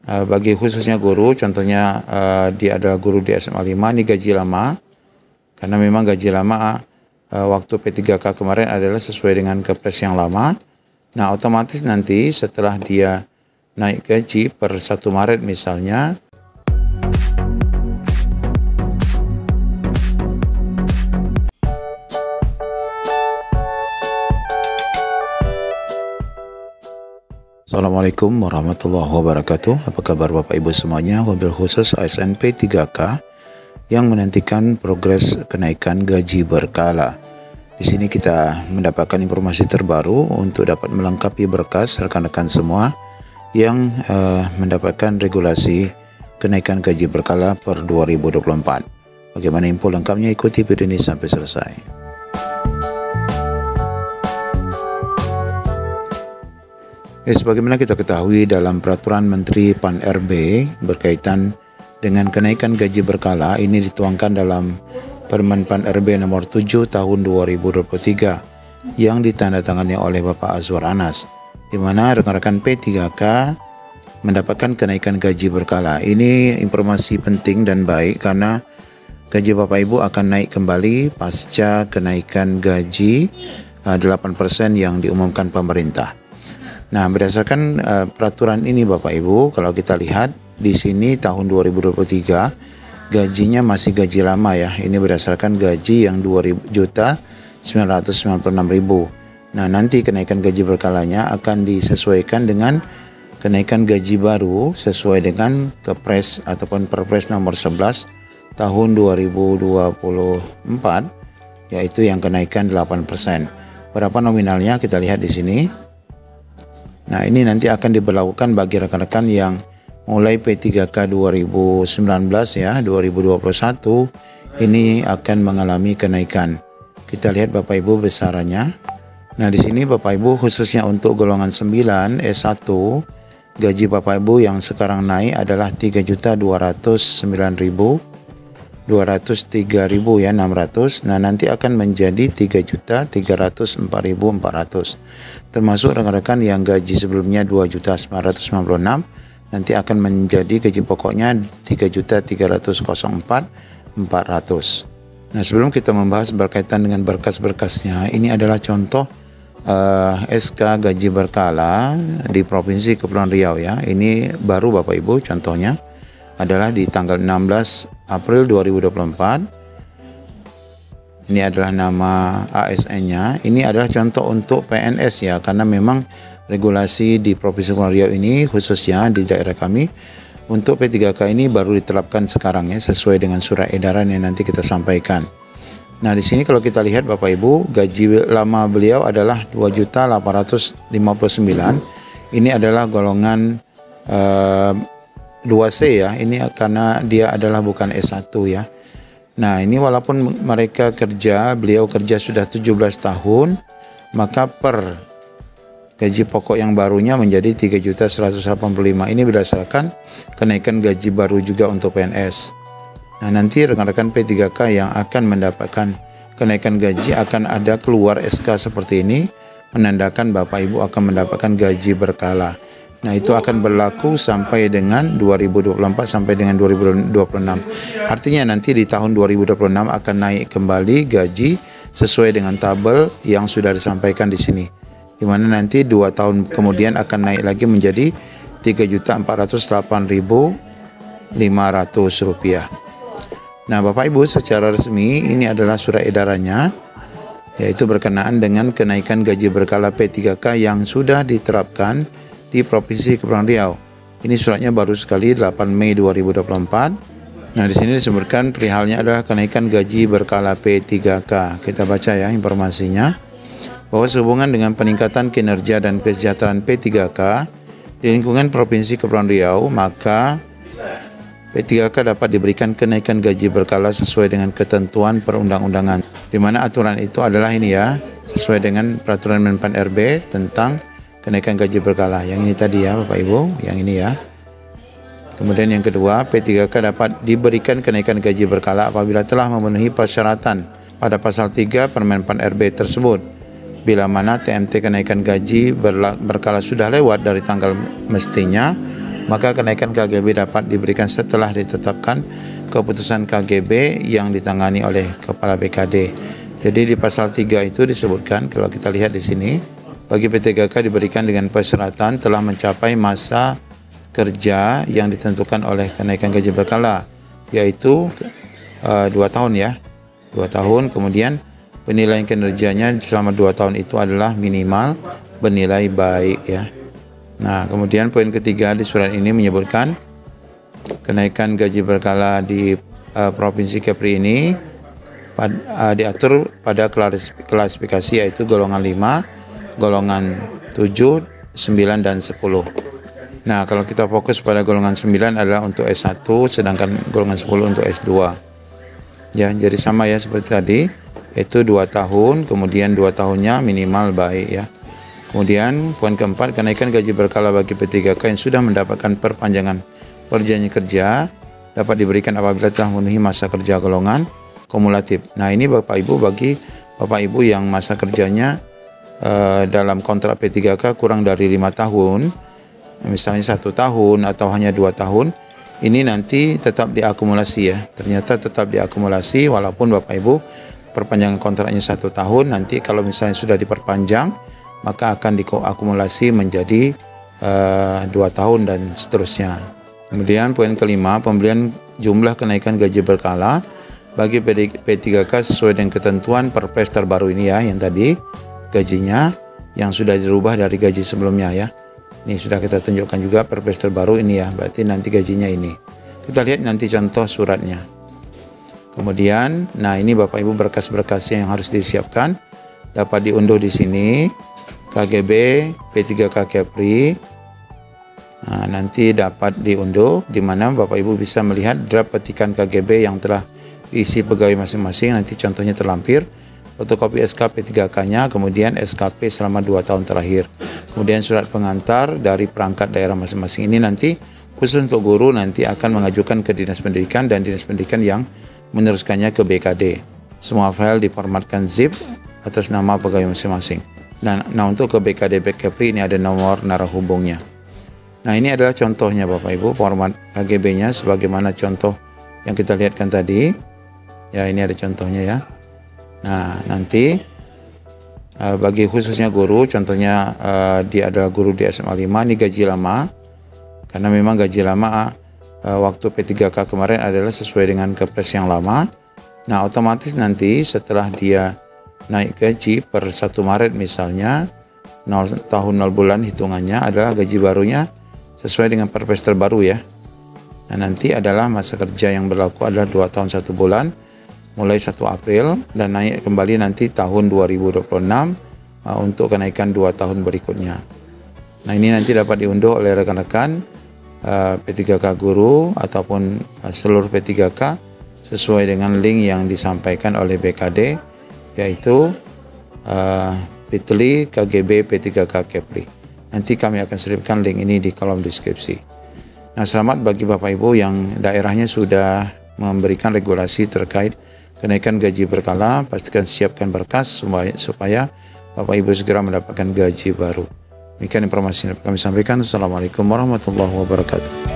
Bagi khususnya guru, contohnya dia adalah guru di SMA 5, ini gaji lama. Karena memang gaji lama waktu P3K kemarin adalah sesuai dengan Kepres yang lama. Nah, otomatis nanti setelah dia naik gaji per 1 Maret misalnya, Assalamualaikum warahmatullahi wabarakatuh. Apa kabar Bapak Ibu semuanya? Wabil khusus ASN P3K yang menantikan progres kenaikan gaji berkala. Di sini kita mendapatkan informasi terbaru untuk dapat melengkapi berkas rekan-rekan semua yang mendapatkan regulasi kenaikan gaji berkala per 2024. Bagaimana info lengkapnya? Ikuti video ini sampai selesai. Sebagaimana kita ketahui dalam peraturan Menteri Pan-RB berkaitan dengan kenaikan gaji berkala, ini dituangkan dalam Permen Pan-RB nomor 7 tahun 2023 yang ditandatangani oleh Bapak Azwar Anas, di mana rekan-rekan P3K mendapatkan kenaikan gaji berkala. Ini informasi penting dan baik karena gaji Bapak Ibu akan naik kembali pasca kenaikan gaji 8% yang diumumkan pemerintah. Nah, berdasarkan peraturan ini Bapak Ibu, kalau kita lihat di sini tahun 2023 gajinya masih gaji lama ya. Ini berdasarkan gaji yang 2.996.000. Nah, nanti kenaikan gaji berkalanya akan disesuaikan dengan kenaikan gaji baru sesuai dengan Kepres ataupun Perpres nomor 11 tahun 2024, yaitu yang kenaikan 8%. Berapa nominalnya kita lihat di sini. Nah, ini nanti akan diberlakukan bagi rekan-rekan yang mulai P3K 2019 ya, 2021 ini akan mengalami kenaikan. Kita lihat Bapak Ibu besarannya. Nah, di sini Bapak Ibu khususnya untuk golongan 9 S1 gaji Bapak Ibu yang sekarang naik adalah 3.209.203.600 ya, 600. Nah, nanti akan menjadi 3.304.400. Termasuk rekan-rekan yang gaji sebelumnya 2.996 nanti akan menjadi gaji pokoknya 3.304.400. Nah, sebelum kita membahas berkaitan dengan berkas-berkasnya, ini adalah contoh SK gaji berkala di Provinsi Kepulauan Riau ya. Ini baru Bapak Ibu, contohnya adalah di tanggal 16 April 2024. Ini adalah nama ASN-nya. Ini adalah contoh untuk PNS ya, karena memang regulasi di Provinsi Kepulauan Riau ini khususnya di daerah kami untuk P3K ini baru diterapkan sekarang ya, sesuai dengan surat edaran yang nanti kita sampaikan. Nah, di sini kalau kita lihat Bapak Ibu, gaji lama beliau adalah 2.859. Ini adalah golongan 2C ya. Ini karena dia adalah bukan S1 ya. Nah, ini walaupun beliau kerja sudah 17 tahun, maka per gaji pokok yang barunya menjadi 3.185. Ini berdasarkan kenaikan gaji baru juga untuk PNS. Nah, nanti rekan-rekan P3K yang akan mendapatkan kenaikan gaji akan ada keluar SK seperti ini, menandakan Bapak Ibu akan mendapatkan gaji berkala. Nah, itu akan berlaku sampai dengan 2024 sampai dengan 2026. Artinya nanti di tahun 2026 akan naik kembali gaji sesuai dengan tabel yang sudah disampaikan di sini. Di mana nanti 2 tahun kemudian akan naik lagi menjadi Rp3.408.500. Nah, Bapak Ibu, secara resmi ini adalah surat edarannya, yaitu berkenaan dengan kenaikan gaji berkala P3K yang sudah diterapkan di Provinsi Kepulauan Riau. Ini suratnya baru sekali 8 Mei 2024. Nah, di sini disebutkan perihalnya adalah kenaikan gaji berkala P3K. Kita baca ya informasinya, bahwa sehubungan dengan peningkatan kinerja dan kesejahteraan P3K di lingkungan Provinsi Kepulauan Riau, maka P3K dapat diberikan kenaikan gaji berkala sesuai dengan ketentuan perundang-undangan, di mana aturan itu adalah ini ya, sesuai dengan peraturan Menpan RB tentang kenaikan gaji berkala. Yang ini tadi ya Bapak Ibu, yang ini ya. Kemudian yang kedua, P3K dapat diberikan kenaikan gaji berkala apabila telah memenuhi persyaratan pada pasal 3 Permen Pan RB tersebut. Bila mana TMT kenaikan gaji berkala sudah lewat dari tanggal mestinya, maka kenaikan KGB dapat diberikan setelah ditetapkan keputusan KGB yang ditangani oleh Kepala BKD. Jadi di pasal 3 itu disebutkan, kalau kita lihat di sini, bagi P3K diberikan dengan persyaratan telah mencapai masa kerja yang ditentukan oleh kenaikan gaji berkala, yaitu 2 tahun ya. 2 tahun, kemudian penilaian kinerjanya selama 2 tahun itu adalah minimal bernilai baik ya. Nah, kemudian poin ketiga di surat ini menyebutkan kenaikan gaji berkala di Provinsi Kepri ini diatur pada klasifikasi yaitu golongan 5, golongan 7, 9, dan 10. Nah, kalau kita fokus pada golongan 9 adalah untuk S1, sedangkan golongan 10 untuk S2. Ya, jadi sama ya seperti tadi, itu 2 tahun, kemudian 2 tahunnya minimal baik ya. Kemudian poin keempat, kenaikan gaji berkala bagi P3K yang sudah mendapatkan perpanjangan perjanjian kerja dapat diberikan apabila telah memenuhi masa kerja golongan kumulatif. Nah, ini Bapak Ibu, bagi Bapak Ibu yang masa kerjanya dalam kontrak P3K kurang dari 5 tahun, misalnya 1 tahun atau hanya 2 tahun, ini nanti tetap diakumulasi ya. Ternyata tetap diakumulasi walaupun Bapak Ibu perpanjangan kontraknya 1 tahun, nanti kalau misalnya sudah diperpanjang maka akan diakumulasi menjadi 2 tahun dan seterusnya. Kemudian poin kelima, pembelian jumlah kenaikan gaji berkala bagi P3K sesuai dengan ketentuan Perpres terbaru ini ya, yang tadi gajinya yang sudah dirubah dari gaji sebelumnya ya. Ini sudah kita tunjukkan juga Perpres terbaru ini ya, berarti nanti gajinya ini. Kita lihat nanti contoh suratnya. Kemudian, nah ini Bapak Ibu berkas-berkas yang harus disiapkan dapat diunduh di sini. KGB P3K Kepri. Nah, nanti dapat diunduh di mana Bapak Ibu bisa melihat draft petikan KGB yang telah diisi pegawai masing-masing. Nanti contohnya terlampir, fotokopi SK P3K-nya, kemudian SKP selama 2 tahun terakhir. Kemudian surat pengantar dari perangkat daerah masing-masing. Ini nanti khusus untuk guru nanti akan mengajukan ke Dinas Pendidikan dan Dinas Pendidikan yang meneruskannya ke BKD. Semua file diformatkan zip atas nama pegawai masing-masing. Nah, untuk ke BKD Kepri ini ada nomor narah hubungnya. Nah, ini adalah contohnya Bapak Ibu, format KGB-nya sebagaimana contoh yang kita lihatkan tadi. Ya, ini ada contohnya ya. Nah, nanti bagi khususnya guru, contohnya dia adalah guru di SMA 5, ini gaji lama. Karena memang gaji lama waktu P3K kemarin adalah sesuai dengan Kepres yang lama. Nah, otomatis nanti setelah dia naik gaji per 1 Maret misalnya, 0 tahun 0 bulan hitungannya adalah gaji barunya sesuai dengan Perpres terbaru ya. Nah, nanti adalah masa kerja yang berlaku adalah 2 tahun 1 bulan mulai 1 April dan naik kembali nanti tahun 2026 untuk kenaikan 2 tahun berikutnya. Nah, ini nanti dapat diunduh oleh rekan-rekan P3K guru ataupun seluruh P3K sesuai dengan link yang disampaikan oleh BKD, yaitu bit.ly KGB P3K Kepri. Nanti kami akan selipkan link ini di kolom deskripsi. Nah, selamat bagi Bapak Ibu yang daerahnya sudah memberikan regulasi terkait kenaikan gaji berkala. Pastikan siapkan berkas supaya Bapak Ibu segera mendapatkan gaji baru. Demikian informasi yang kami sampaikan. Assalamualaikum warahmatullahi wabarakatuh.